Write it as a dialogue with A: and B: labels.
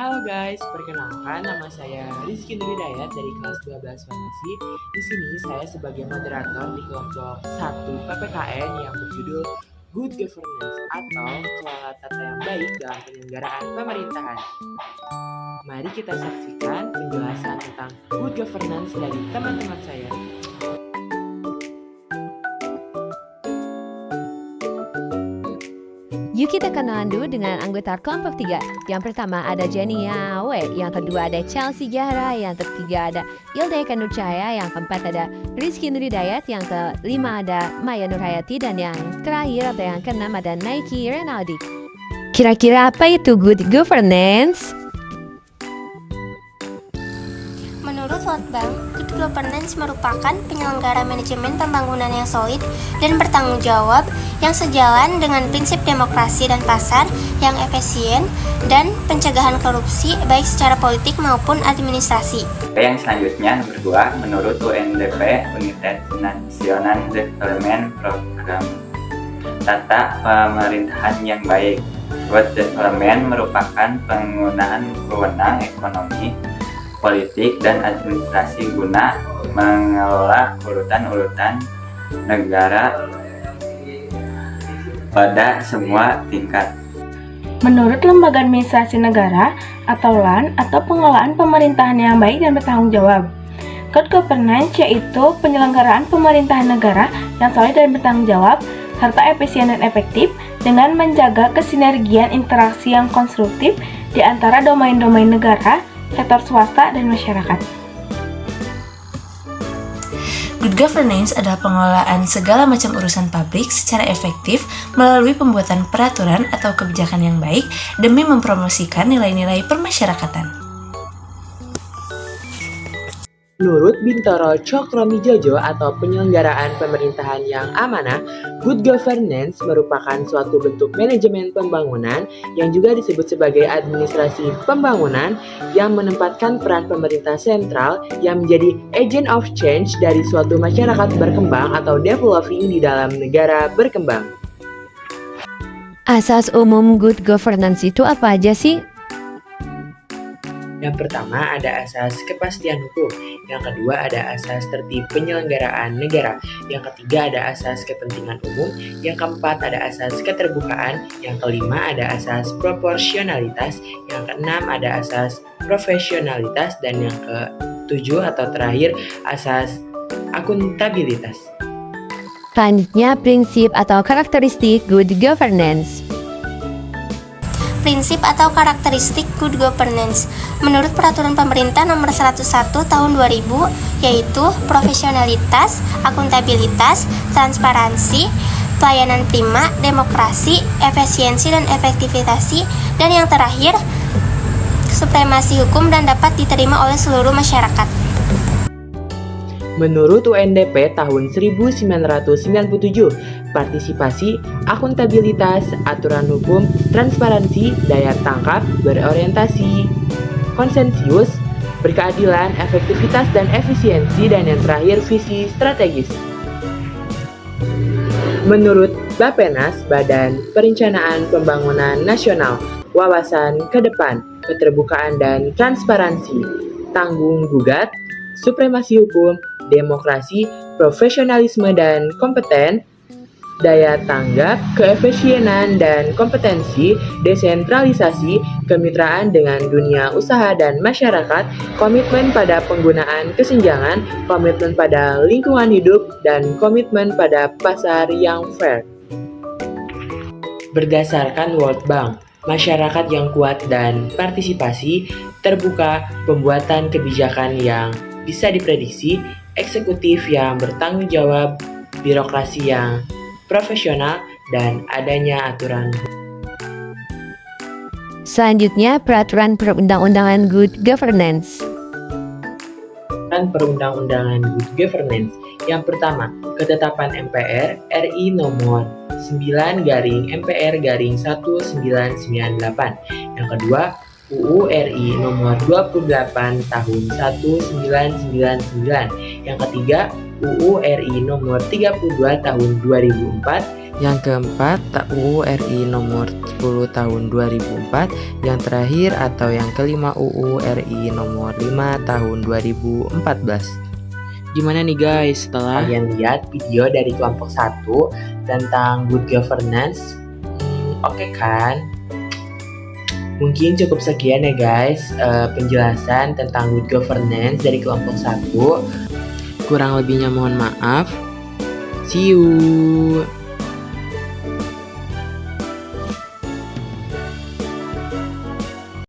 A: Halo guys, perkenalkan nama saya Rizky Nuridayat dari kelas 12 Farmasi. Di sini saya sebagai moderator di kelompok 1 PPKN yang berjudul Good Governance atau Kelola Tata yang Baik dalam Penyelenggaraan Pemerintahan. Mari kita saksikan penjelasan tentang Good Governance dari teman-teman saya.
B: Yuk kita kenalan dulu dengan anggota kelompok 3. Yang pertama ada Jenny Yawe, yang kedua ada Chelsea Jahra, yang ketiga ada Ilda Eka Nurcahaya, yang keempat ada Rizky Nuridayat, yang kelima ada Maya Nurhayati, dan yang terakhir atau yang keenam ada Nike Renaldi. Kira-kira apa itu good governance?
C: Menurut World Bank, good governance merupakan penyelenggara manajemen pembangunan yang solid dan bertanggung jawab yang sejalan dengan prinsip demokrasi dan pasar yang efisien dan pencegahan korupsi baik secara politik maupun administrasi.
D: Yang selanjutnya nomor 2, menurut UNDP United Nations Development Program, tata pemerintahan yang baik. Good Development merupakan penggunaan wewenang ekonomi, politik, dan administrasi guna mengelola urutan-urutan negara pada semua tingkat.
E: Menurut Lembaga Administrasi Negara atau LAN atau pengelolaan pemerintahan yang baik dan bertanggung jawab. Good governance yaitu penyelenggaraan pemerintahan negara yang solid dan bertanggung jawab serta efisien dan efektif dengan menjaga kesinergian interaksi yang konstruktif di antara domain-domain negara, sektor swasta, dan masyarakat.
F: Good governance adalah pengelolaan segala macam urusan publik secara efektif melalui pembuatan peraturan atau kebijakan yang baik demi mempromosikan nilai-nilai permasyarakatan.
A: Menurut Bintoro Cokromijojo atau penyelenggaraan pemerintahan yang amanah, good governance merupakan suatu bentuk manajemen pembangunan yang juga disebut sebagai administrasi pembangunan yang menempatkan peran pemerintah sentral yang menjadi agent of change dari suatu masyarakat berkembang atau developing di dalam negara berkembang.
B: Asas umum good governance itu apa aja sih?
A: Yang pertama ada asas kepastian hukum, yang kedua ada asas tertib penyelenggaraan negara, yang ketiga ada asas kepentingan umum, yang keempat ada asas keterbukaan, yang kelima ada asas proporsionalitas, yang keenam ada asas profesionalitas, dan yang ketujuh atau terakhir asas akuntabilitas.
B: Selanjutnya prinsip atau karakteristik good governance.
C: Prinsip atau karakteristik good governance menurut Peraturan Pemerintah Nomor 101 Tahun 2000 yaitu profesionalitas, akuntabilitas, transparansi, pelayanan prima, demokrasi, efisiensi dan efektivitas, dan yang terakhir supremasi hukum dan dapat diterima oleh seluruh masyarakat.
A: Menurut UNDP tahun 1997, partisipasi, akuntabilitas, aturan hukum, transparansi, daya tangkap, berorientasi, konsensus, berkeadilan, efektivitas dan efisiensi, dan yang terakhir visi strategis. Menurut Bappenas, Badan Perencanaan Pembangunan Nasional, wawasan ke depan, keterbukaan dan transparansi, tanggung gugat, supremasi hukum, demokrasi, profesionalisme dan kompeten, daya tanggap, keefisienan dan kompetensi, desentralisasi, kemitraan dengan dunia usaha dan masyarakat, komitmen pada penggunaan kesenjangan, komitmen pada lingkungan hidup, dan komitmen pada pasar yang fair. Berdasarkan World Bank, masyarakat yang kuat dan partisipasi terbuka, pembuatan kebijakan yang bisa diprediksi, eksekutif yang bertanggung jawab, birokrasi yang profesional, dan adanya aturan.
B: Selanjutnya peraturan perundang-undangan good governance.
A: Perundang-undangan good governance. Yang pertama, ketetapan MPR RI nomor 9/MPR/1998. Yang kedua, UU RI nomor 28 tahun 1999. Yang ketiga, UU RI nomor 32 tahun 2004. Yang keempat, UU RI nomor 10 tahun 2004. Yang terakhir atau yang kelima, UU RI nomor 5 tahun 2014. Gimana nih guys, setelah kalian lihat video dari kelompok 1 tentang good governance? Oke kan? Mungkin cukup sekian ya guys penjelasan tentang good governance dari kelompok 1. Kurang lebihnya mohon maaf. See you.